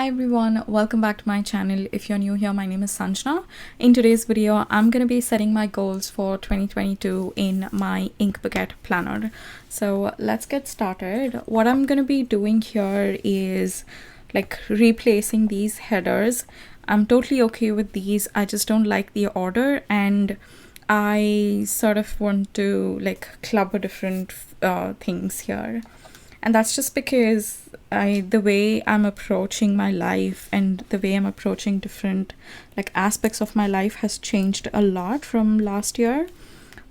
Hi everyone, welcome back to my channel. If you're new here, my name is Sanjana. In today's video, I'm going to be setting my goals for 2022 in my ink bucket planner. So let's get started. What I'm going to be doing here is like replacing these headers. I'm totally okay with these. I just don't like the order, and I sort of want to like club different things here. And that's just because the way I'm approaching my life and the way I'm approaching different like aspects of my life has changed a lot from last year.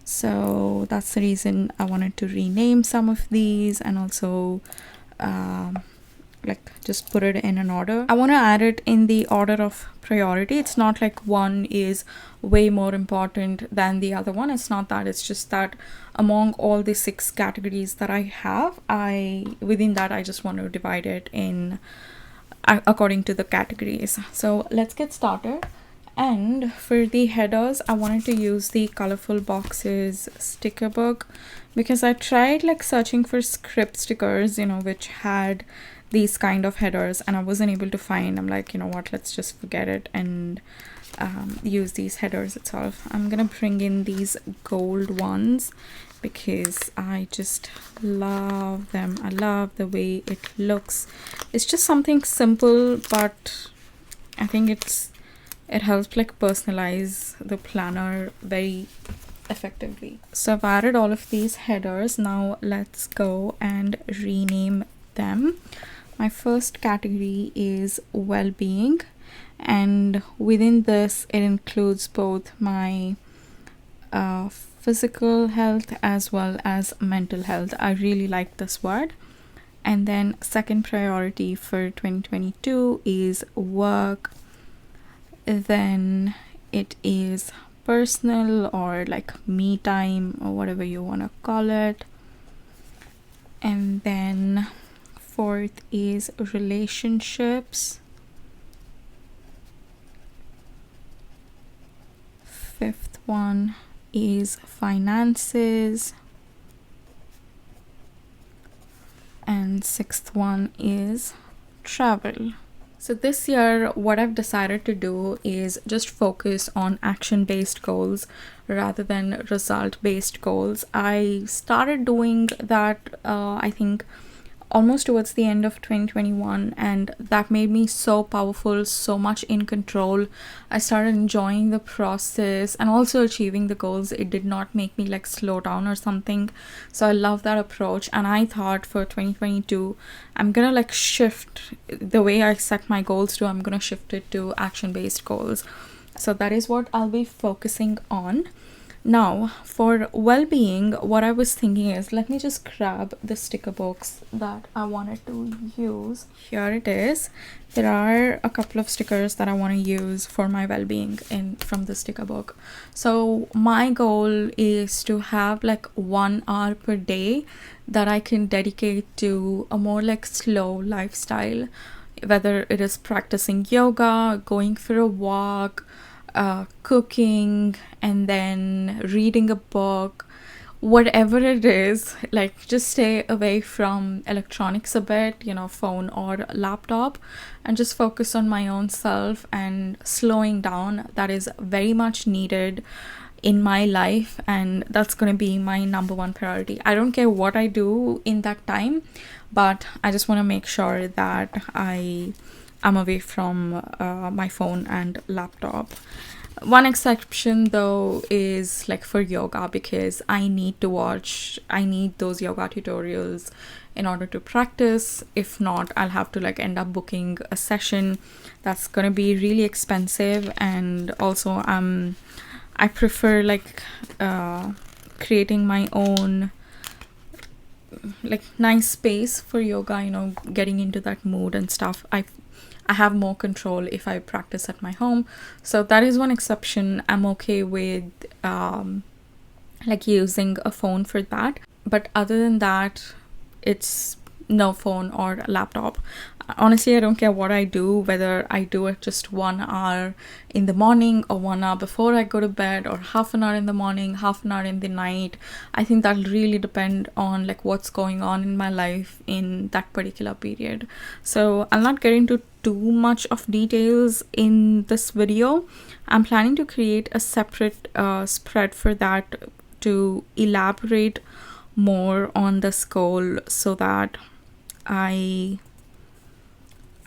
So that's the reason I wanted to rename some of these and also like just put it in an order. I want to add it in the order of priority. It's not like one is way more important than the other one. It's not that. It's just that among all the 6 categories that I have, within that I just want to divide it in according to the categories. So let's get started. And for the headers, I wanted to use the Colorful Boxes sticker book because I tried like searching for script stickers, which had these kind of headers, and I wasn't able to find. I'm like, you know what, let's just forget it and use these headers itself. I'm gonna bring in these gold ones because I just love them. I love the way it looks. It's just something simple, but I think it helps like personalize the planner very effectively. So I've added all of these headers. Now let's go and rename them. My first category is well-being, and within this it includes both my physical health as well as mental health. I really like this word. And then second priority for 2022 is work. Then it is personal or like me time or whatever you want to call it. And then fourth is relationships. Fifth one is finances. And sixth one is travel. So this year, what I've decided to do is just focus on action-based goals rather than result-based goals. I started doing that, I think, almost towards the end of 2021, and that made me so powerful, so much in control. I started enjoying the process and also achieving the goals. It did not make me like slow down or something. So I love that approach, and I thought for 2022 I'm gonna like shift the way I set my goals to. I'm gonna shift it to action-based goals. So that is what I'll be focusing on. Now, for well-being, what I was thinking is, let me just grab the sticker books that I wanted to use. Here it is. There are a couple of stickers that I want to use for my well-being from the sticker book. So my goal is to have like 1 hour per day that I can dedicate to a more like slow lifestyle, whether it is practicing yoga, going for a walk, cooking, and then reading a book, whatever it is. Like just stay away from electronics a bit, phone or laptop, and just focus on my own self and slowing down. That is very much needed in my life, and that's going to be my number 1 priority. I don't care what I do in that time, but I just want to make sure that I'm away from my phone and laptop. One exception though is like for yoga, because I need those yoga tutorials in order to practice. If not, I'll have to like end up booking a session that's gonna be really expensive. And also I prefer like creating my own like nice space for yoga, getting into that mood and stuff. I have more control if I practice at my home. So that is one exception. I'm okay with like using a phone for that. But other than that, it's no phone or laptop. Honestly, I don't care what I do, whether I do it just 1 hour in the morning or 1 hour before I go to bed, or half an hour in the morning, half an hour in the night. I think that'll really depend on like what's going on in my life in that particular period. So I'll not get into too much of details in this video. I'm planning to create a separate spread for that to elaborate more on this goal, so that I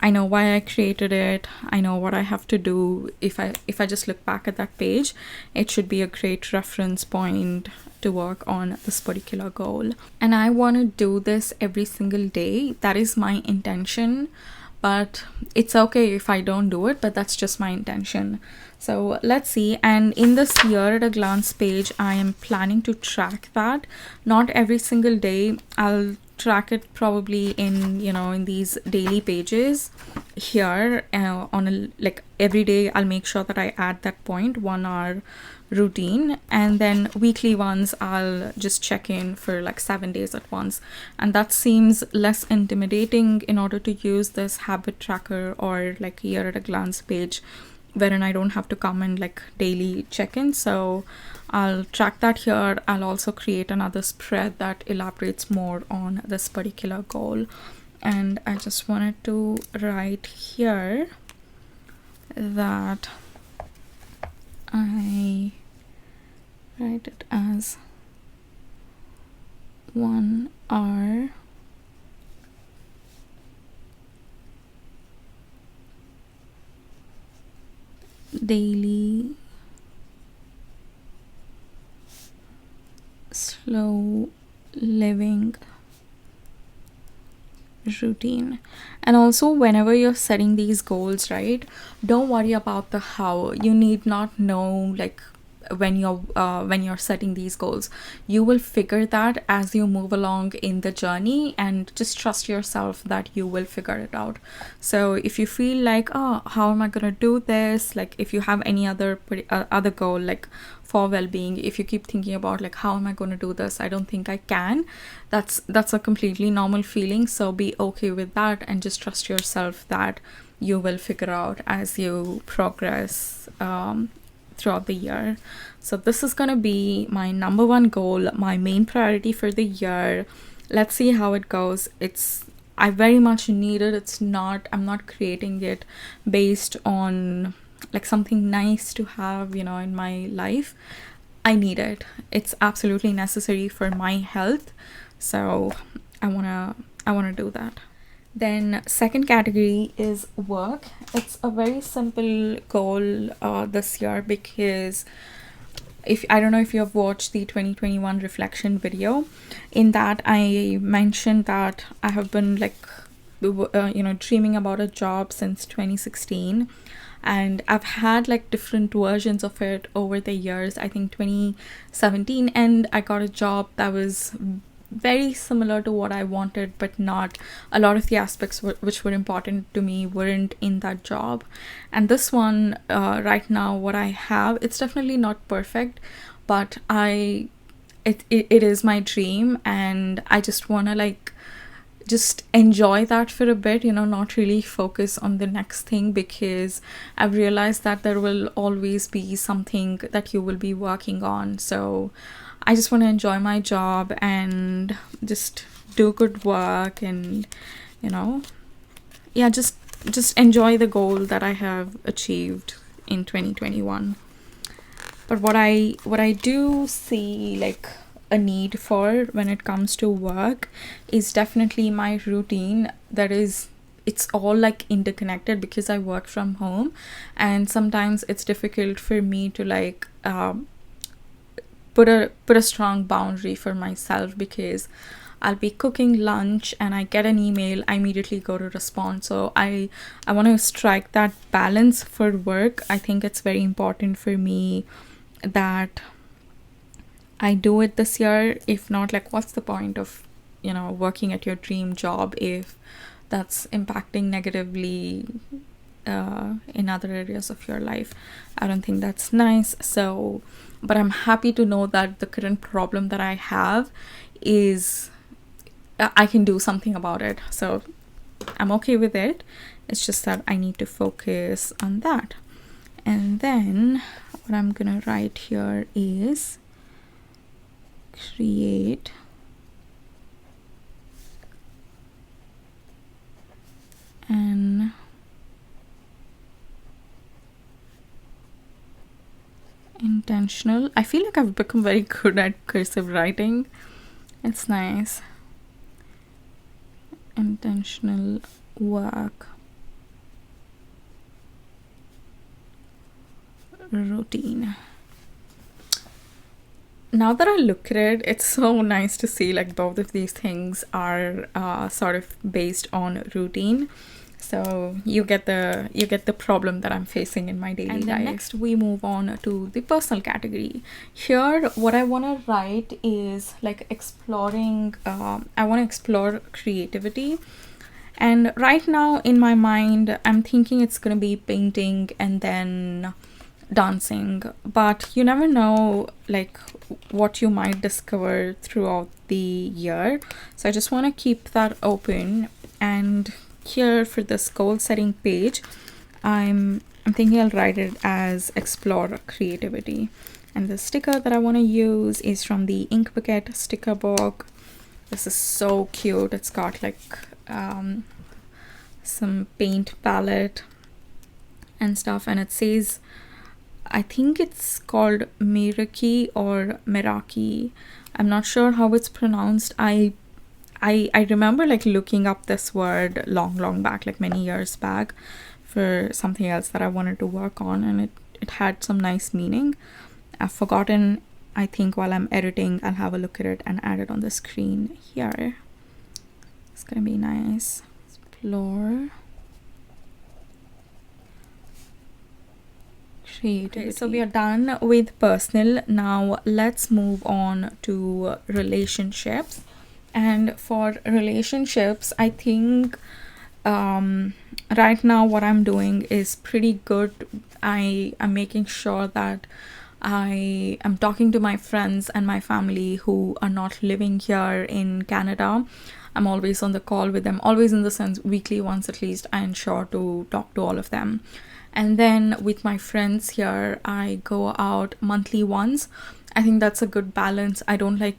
know why I created it. I know what I have to do. If I just look back at that page, it should be a great reference point to work on this particular goal. And I want to do this every single day. That is my intention. But it's okay if I don't do it, but that's just my intention. So let's see. And in this year at a glance page, I am planning to track that. Not every single day. I'll track it probably in, you know, in these daily pages here on a, like every day I'll make sure that I add that 1 hour routine, and then weekly ones I'll just check in for like 7 days at once. And that seems less intimidating in order to use this habit tracker or like year at a glance page, wherein I don't have to come and like daily check in. So I'll track that here. I'll also create another spread that elaborates more on this particular goal. And I just wanted to write here that I write it as 1 hour daily slow living routine. And also, whenever you're setting these goals, right, don't worry about the how. You need not know like when you're setting these goals. You will figure that as you move along in the journey, and just trust yourself that you will figure it out. So if you feel like, oh, how am I gonna do this, like if you have any other other goal like for well-being, if you keep thinking about like how am I going to do this, I don't think I can, that's a completely normal feeling. So be okay with that and just trust yourself that you will figure out as you progress throughout the year. So this is going to be my number one goal, my main priority for the year. Let's see how it goes. I very much need it. I'm not creating it based on like something nice to have, you know, in my life. I need it. It's absolutely necessary for my health. So I want to do that. Then second category is work. It's a very simple goal this year, because if I don't know if you have watched the 2021 reflection video, in that I mentioned that I have been like dreaming about a job since 2016, and I've had like different versions of it over the years. I think 2017 and I got a job that was very similar to what I wanted, but not a lot of the aspects which were important to me weren't in that job. And this one right now, what I have, it's definitely not perfect, but it is my dream, and I just want to like just enjoy that for a bit, you know, not really focus on the next thing, because I've realized that there will always be something that you will be working on. So I just want to enjoy my job and just do good work, and you know, yeah, just enjoy the goal that I have achieved in 2021. But what I do see like a need for when it comes to work is definitely my routine. It's all like interconnected, because I work from home, and sometimes it's difficult for me to like put a strong boundary for myself, because I'll be cooking lunch and I get an email, I immediately go to respond. So I want to strike that balance for work. I think it's very important for me that I do it this year. If not, like what's the point of, you know, working at your dream job if that's impacting negatively in other areas of your life? I don't think that's nice. So, but I'm happy to know that the current problem that I have is I can do something about it. So I'm okay with it. It's just that I need to focus on that. And then what I'm gonna write here is create an Intentional. I feel like I've become very good at cursive writing. It's nice. Intentional work. Routine. Now that I look at it, it's so nice to see like both of these things are sort of based on routine. So you get the problem that I'm facing in my daily life. And then next we move on to the personal category. Here, what I want to write is like exploring. I want to explore creativity. And right now in my mind, I'm thinking it's gonna be painting and then dancing, but you never know like what you might discover throughout the year. So I just want to keep that open. And here for this goal setting page, I'm thinking I'll write it as explore creativity. And the sticker that I want to use is from the Ink Bucket sticker book. This is so cute. It's got like some paint palette and stuff, and it says, I think it's called Miraki or Meraki. I'm not sure how it's pronounced. I remember like looking up this word long back, like many years back, for something else that I wanted to work on, and it had some nice meaning. I've forgotten. I think while I'm editing, I'll have a look at it and add it on the screen here. It's gonna be nice. Explore creativity. Okay, so we are done with personal. Now let's move on to relationships. And for relationships, I think right now what I'm doing is pretty good. I am making sure that I am talking to my friends and my family who are not living here in Canada. I'm always on the call with them, always in the sense weekly once at least. I ensure to talk to all of them. And then with my friends here, I go out monthly once. I think that's a good balance. I don't like,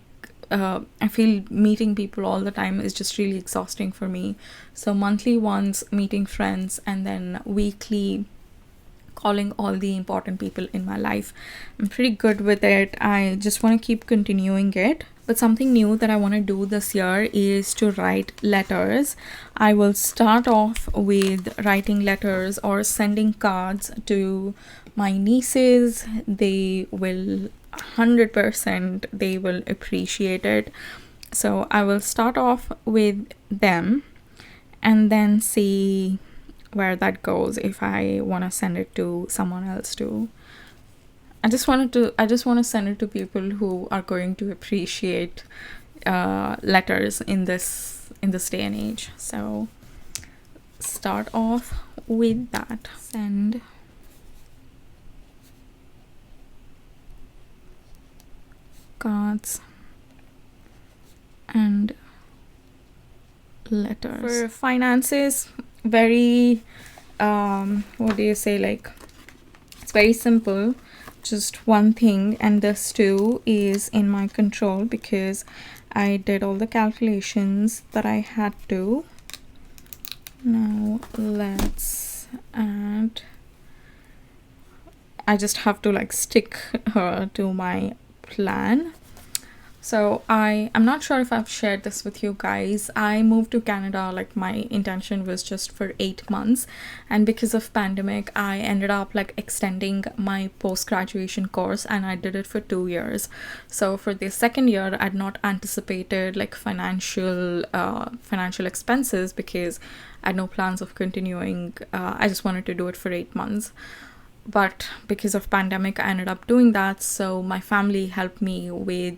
I feel meeting people all the time is just really exhausting for me. So monthly once meeting friends, and then weekly calling all the important people in my life. I'm pretty good with it. I just want to keep continuing it. But something new that I want to do this year is to write letters. I will start off with writing letters or sending cards to my nieces. They will 100%, they will appreciate it. So I will start off with them and then see where that goes, if I want to send it to someone else too. I just want to send it to people who are going to appreciate letters in this day and age. So start off with that. Send cards and letters. For finances, very what do you say, like, it's very simple. Just one thing, and this too is in my control because I did all the calculations that I had to. Now let's add, I just have to like stick to my plan. So I'm not sure if I've shared this with you guys. I moved to Canada, like my intention was just for 8 months, and because of pandemic I ended up like extending my post-graduation course, and I did it for 2 years. So for the second year I'd not anticipated like financial expenses because I had no plans of continuing. I just wanted to do it for 8 months. But because of pandemic I ended up doing that, so my family helped me with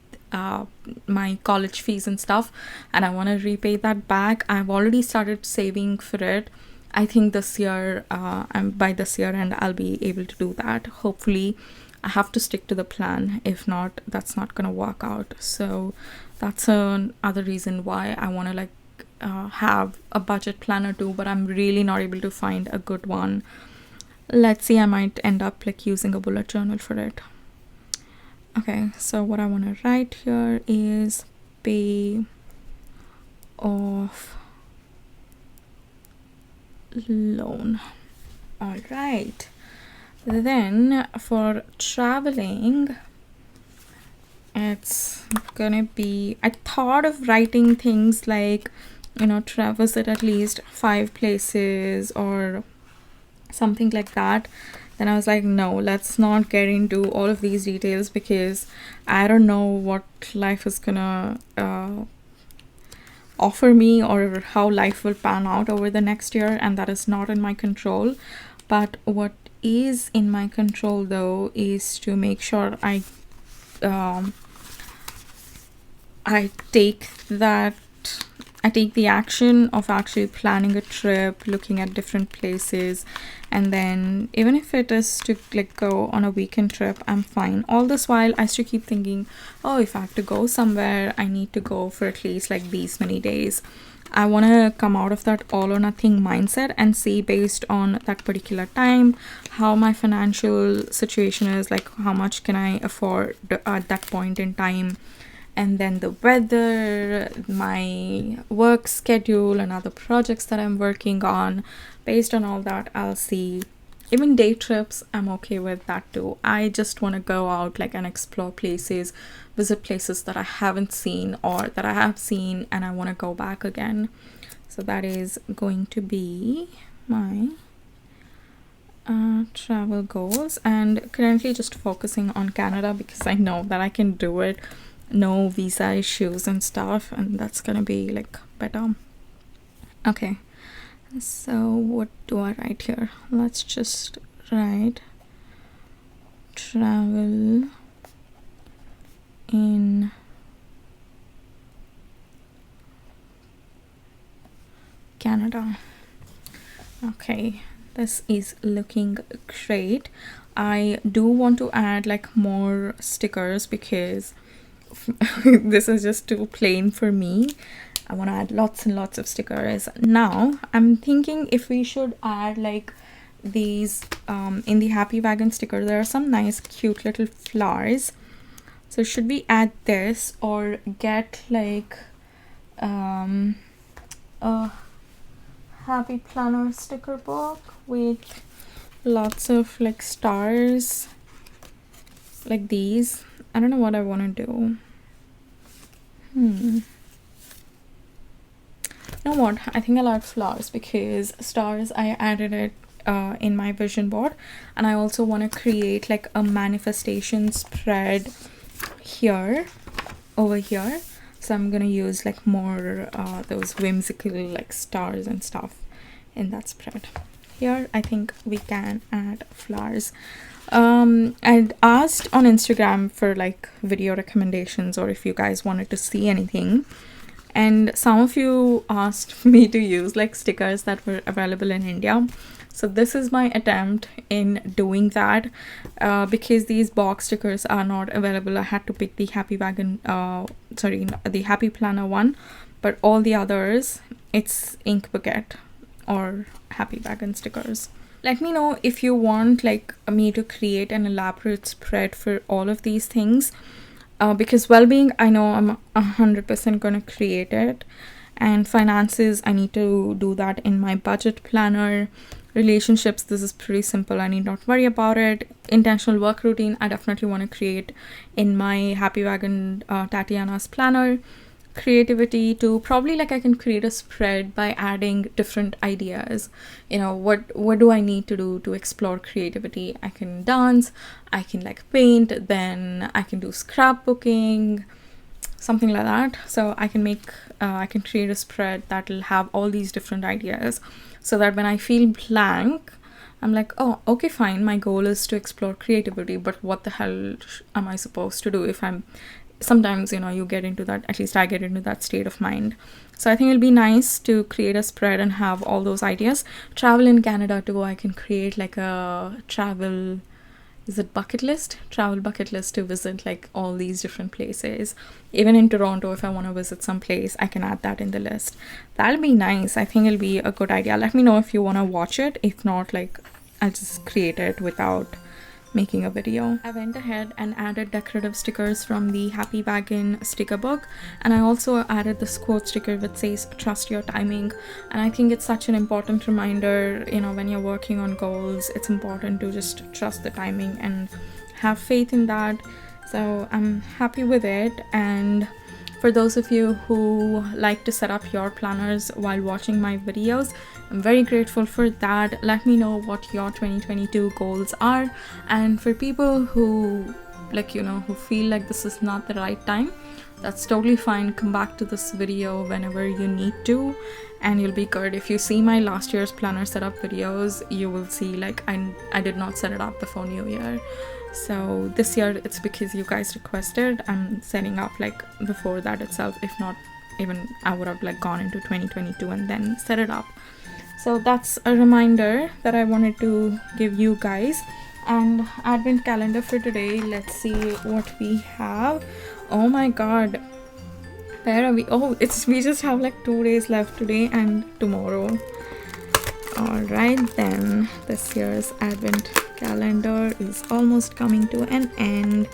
my college fees and stuff, and I want to repay that back. I've already started saving for it. I think this year, by this year end, I'll be able to do that. Hopefully, I have to stick to the plan. If not, that's not gonna work out. So that's another reason why I want to like have a budget planner too, but I'm really not able to find a good one. Let's see, I might end up like using a bullet journal for it. Okay, so what I want to write here is pay off loan. All right. Then for traveling, it's gonna be, I thought of writing things like, visit at least 5 places or something like that. Then I was like, no, let's not get into all of these details because I don't know what life is gonna offer me or how life will pan out over the next year, and that is not in my control. But what is in my control though is to make sure um, I take that I take the action of actually planning a trip, looking at different places, and then even if it is to like go on a weekend trip, I'm fine. All this while, I still keep thinking, oh, if I have to go somewhere, I need to go for at least like these many days. I want to come out of that all or nothing mindset and see based on that particular time how my financial situation is, like how much can I afford at that point in time, and then the weather, my work schedule, and other projects that I'm working on. Based on all that, I'll see. Even day trips, I'm okay with that too. I just want to go out like and explore places, visit places that I haven't seen or that I have seen and I want to go back again. So that is going to be my travel goals, and currently just focusing on Canada because I know that I can do it, no visa issues and stuff, and that's gonna be like better. Okay, so what do I write here? Let's just write travel in Canada. Okay, this is looking great. I do want to add like more stickers because this is just too plain for me. I want to add lots and lots of stickers. Now I'm thinking if we should add like these in the Happy Wagon sticker, there are some nice cute little flowers. So should we add this or get like a Happy Planner sticker book with lots of like stars like these? I don't know what I want to do. You know what? I think I'll add flowers because stars, I added it in my vision board, and I also want to create like a manifestation spread here, over here. So I'm gonna use like more those whimsical like stars and stuff in that spread. Here I think we can add flowers. I'd asked on Instagram for like video recommendations or if you guys wanted to see anything, and some of you asked me to use like stickers that were available in India. So this is my attempt in doing that because these box stickers are not available. I had to pick the Happy Wagon the Happy Planner one, but all the others it's ink bucket or Happy Wagon stickers. Let me know if you want like me to create an elaborate spread for all of these things, because well-being, I know I'm 100% gonna create it, and finances, I need to do that in my budget planner. Relationships, this is pretty simple, I need not worry about it. Intentional work routine, I definitely want to create in my Happy Wagon Tatiana's planner. Creativity too, probably like I can create a spread by adding different ideas. What do I need to do to explore creativity? I can dance, I can like paint, then I can do scrapbooking, something like that. So I can create a spread that will have all these different ideas, so that when I feel blank, I'm like, oh, okay, fine, my goal is to explore creativity, but what the hell am I supposed to do if I'm sometimes you get into that, at least I get into that state of mind. So I think it'll be nice to create a spread and have all those ideas. Travel in Canada too, I can create like a travel bucket list to visit like all these different places. Even in Toronto, if I want to visit some place, I can add that in the list. That'll be nice. I think it'll be a good idea. Let me know if you want to watch it. If not, like I'll just create it without making a video. I went ahead and added decorative stickers from the Happy Wagon sticker book, and I also added this quote sticker which says trust your timing. And I think it's such an important reminder, you know, when you're working on goals, it's important to just trust the timing and have faith in that. So I'm happy with it. And for those of you who like to set up your planners while watching my videos, I'm very grateful for that. Let me know what your 2022 goals are. And for people who, like, you know, who feel like this is not the right time, that's totally fine. Come back to this video whenever you need to and you'll be good. If you see my last year's planner setup videos, you will see like I did not set it up before New Year. So this year it's because you guys requested. I'm setting up like before that itself. If not, even I would have like gone into 2022 and then set it up. So that's a reminder that I wanted to give you guys. And advent calendar for today, let's see what we have. Oh my god, where are we? Oh, we just have like 2 days left, today and tomorrow. Alright then, this year's advent calendar is almost coming to an end.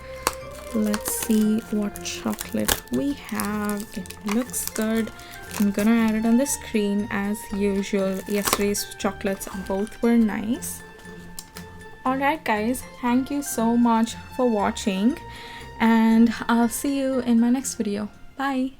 Let's see what chocolate we have. It looks good. I'm gonna add it on the screen as usual. Yesterday's chocolates both were nice. Alright guys, thank you so much for watching, and I'll see you in my next video. Bye.